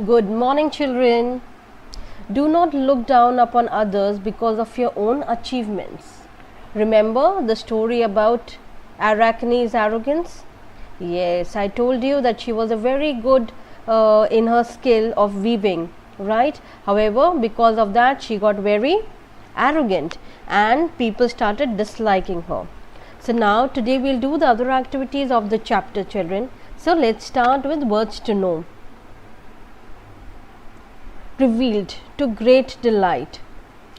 Good morning, children. Do not look down upon others because of your own achievements. Remember the story about Arachne's arrogance? Yes, I told you that she was a very good in her skill of weaving, right? However, because of that, she got very arrogant and people started disliking her. So now today we'll do the other activities of the chapter, children. So let's start with words to know. Revealed, to great delight.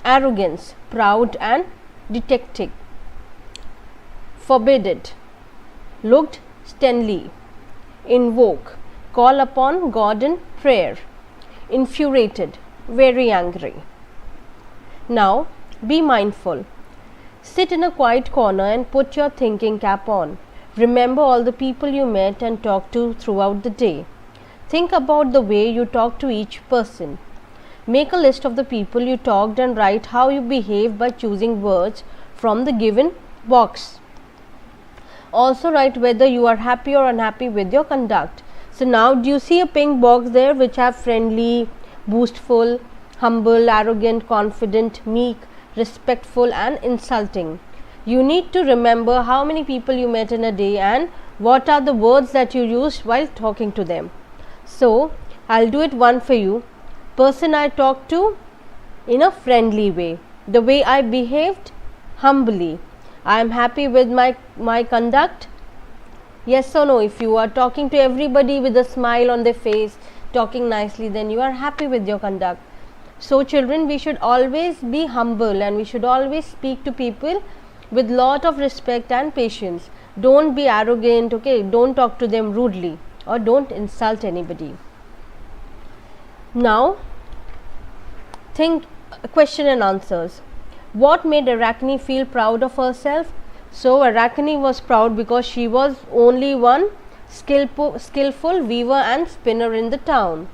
Arrogance, proud and detecting. Forbidden, looked sternly. Invoke, call upon God in prayer. Infuriated, very angry. Now be mindful. Sit in a quiet corner and put your thinking cap on. Remember all the people you met and talked to throughout the day. Think about the way you talk to each person. Make a list of the people you talked and write how you behaved by choosing words from the given box. Also write whether you are happy or unhappy with your conduct. So now do you see a pink box there which have friendly, boastful, humble, arrogant, confident, meek, respectful and insulting. You need to remember how many people you met in a day and what are the words that you used while talking to them. So I'll do it one for you. Person I talked to in a friendly way. The way I behaved humbly. I am happy with my conduct. Yes or no? If you are talking to everybody with a smile on their face, talking nicely, then you are happy with your conduct. So children, we should always be humble and we should always speak to people with lot of respect and patience. Don't be arrogant, okay? Don't talk to them rudely or don't insult anybody. Now think question and answers. What made Arachne feel proud of herself? So Arachne was proud because she was only one skillful weaver and spinner in the town.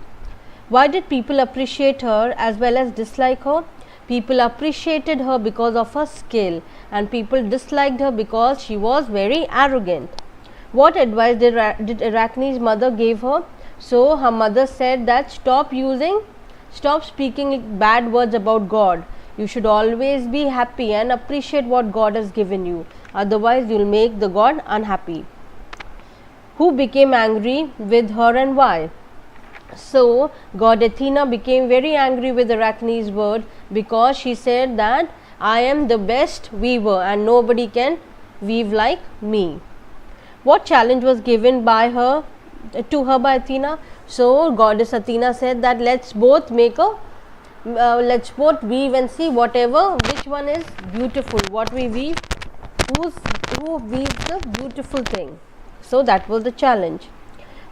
Why did people appreciate her as well as dislike her? People appreciated her because of her skill and people disliked her because she was very arrogant. What advice did Arachne's mother give her? So her mother said that stop speaking bad words about God. You should always be happy and appreciate what God has given you. Otherwise, you will make the God unhappy. Who became angry with her and why? So, God Athena became very angry with Arachne's word because she said that I am the best weaver and nobody can weave like me. What challenge was given by her to her by Athena? So, Goddess Athena said that let's both weave and see which one is beautiful. What we weave, who weaves the beautiful thing. So that was the challenge.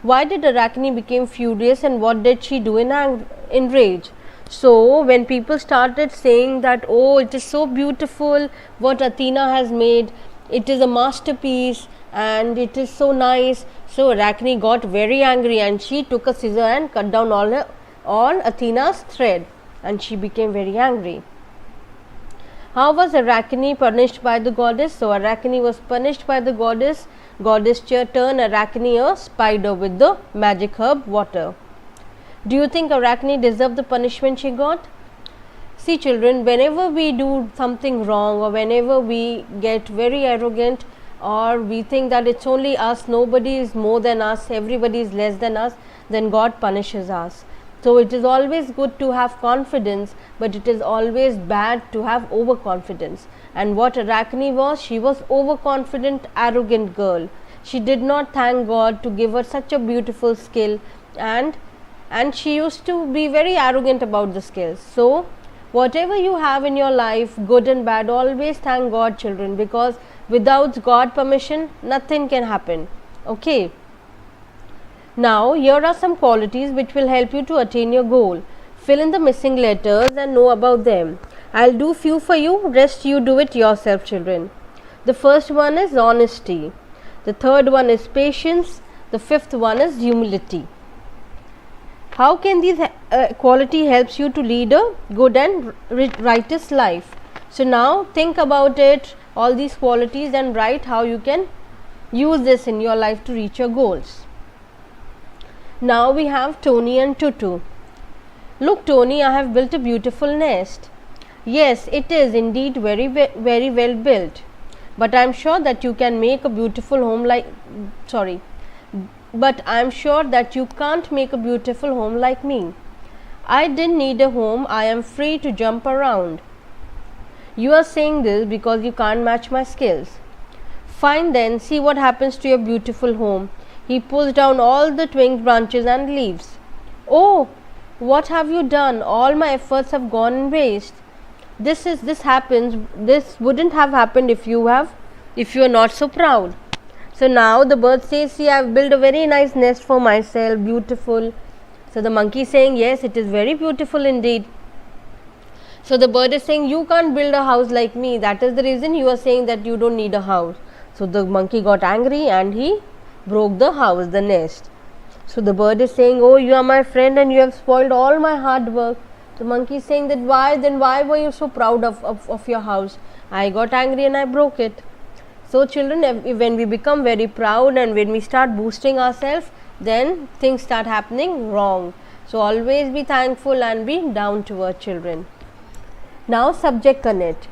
Why did Arachne become furious and what did she do in rage? So when people started saying that oh, it is so beautiful what Athena has made, it is a masterpiece and it is so nice. So Arachne got very angry and she took a scissor and cut down all Athena's thread and she became very angry. How was Arachne punished by the goddess? So Arachne was punished by the goddess. Goddess turned Arachne a spider with the magic herb water. Do you think Arachne deserved the punishment she got? See children, whenever we do something wrong or whenever we get very arrogant or we think that it's only us, nobody is more than us, everybody is less than us, then God punishes us. So it is always good to have confidence, but it is always bad to have overconfidence. And what Arachne was, she was overconfident, arrogant girl. She did not thank God to give her such a beautiful skill and she used to be very arrogant about the skills. So whatever you have in your life, good and bad, always thank God children, because without God permission, nothing can happen. Okay. Now, here are some qualities which will help you to attain your goal. Fill in the missing letters and know about them. I'll do few for you, rest you do it yourself children. The first one is honesty. The third one is patience. The fifth one is humility. How can these quality helps you to lead a good and righteous life? So now think about it, all these qualities and write how you can use this in your life to reach your goals. Now we have Tony and Tutu. Look, Tony, I have built a beautiful nest. Yes, it is indeed very well built. But I am sure that you can make a beautiful home but I am sure that you can't make a beautiful home like me. I didn't need a home, I am free to jump around. You are saying this because you can't match my skills. Fine then, see what happens to your beautiful home. He pulls down all the twig branches and leaves. Oh, what have you done? All my efforts have gone in waste. This wouldn't have happened if you are not so proud. So now the bird says, see, I have built a very nice nest for myself, beautiful. So the monkey is saying, yes, it is very beautiful indeed. So the bird is saying, you can't build a house like me. That is the reason you are saying that you don't need a house. So the monkey got angry and he broke the house, the nest. So the bird is saying, oh, you are my friend and you have spoiled all my hard work. The monkey is saying that why were you so proud of your house? I got angry and I broke it. So children, when we become very proud and when we start boosting ourselves, then things start happening wrong. So always be thankful and be down to earth, children. Now subject connect.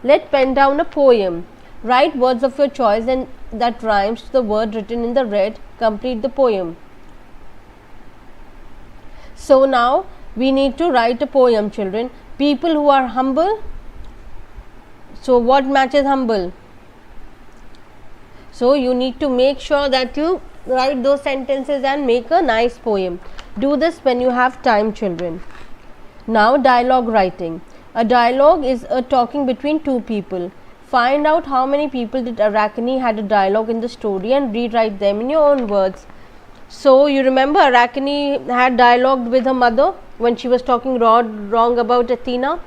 Let pen down a poem. Write words of your choice and that rhymes to the word written in the red. Complete the poem. So now we need to write a poem, children. People who are humble. So what matches humble? So you need to make sure that you write those sentences and make a nice poem. Do this when you have time, children. Now dialogue writing. A dialogue is a talking between two people. Find out how many people did Arachne had a dialogue in the story and rewrite them in your own words. So you remember Arachne had dialogue with her mother when she was talking wrong about Athena,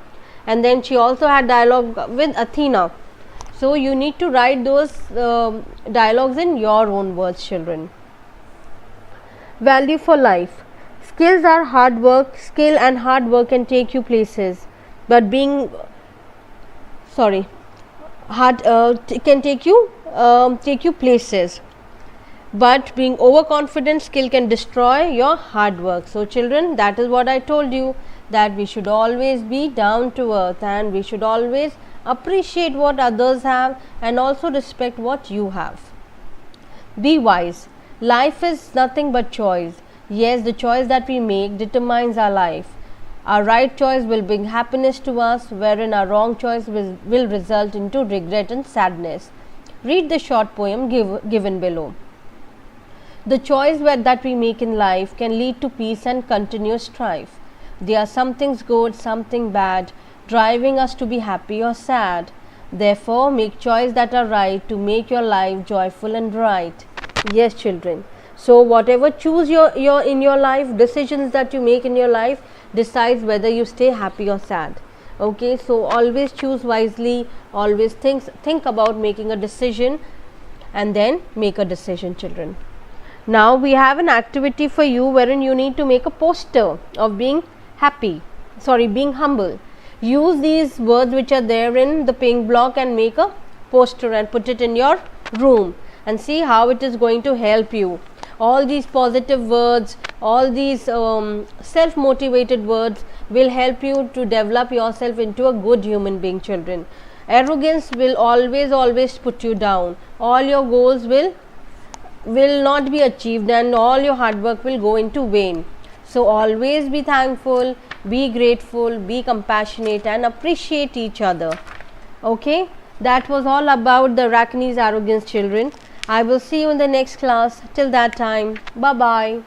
and then she also had dialogue with Athena. So you need to write those dialogues in your own words, children. Value for life. Skills are hard work. Skill and hard work can take you places, but can take you places. But being overconfident, skill can destroy your hard work. So children, that is what I told you, that we should always be down to earth and we should always appreciate what others have and also respect what you have. Be wise. Life is nothing but choice. Yes, the choice that we make determines our life. Our right choice will bring happiness to us, wherein our wrong choice will result into regret and sadness. Read the short poem given below. The choice that we make in life can lead to peace and continuous strife. There are some things good, something bad, driving us to be happy or sad. Therefore, make choices that are right to make your life joyful and bright. Yes, children. So, whatever choose your in your life, decisions that you make in your life decides whether you stay happy or sad. Okay, so always choose wisely. Always think about making a decision, and then make a decision, children. Now we have an activity for you wherein you need to make a poster of being humble. Use these words which are there in the pink block and make a poster and put it in your room and see how it is going to help you. All these positive words, all these self-motivated words will help you to develop yourself into a good human being, children. Arrogance will always put you down. All your goals will not be achieved and all your hard work will go into vain. So always be thankful, be grateful, be compassionate and appreciate each other. Okay, that was all about the Arachne's arrogance, children. I will see you in the next class. Till that time, bye bye.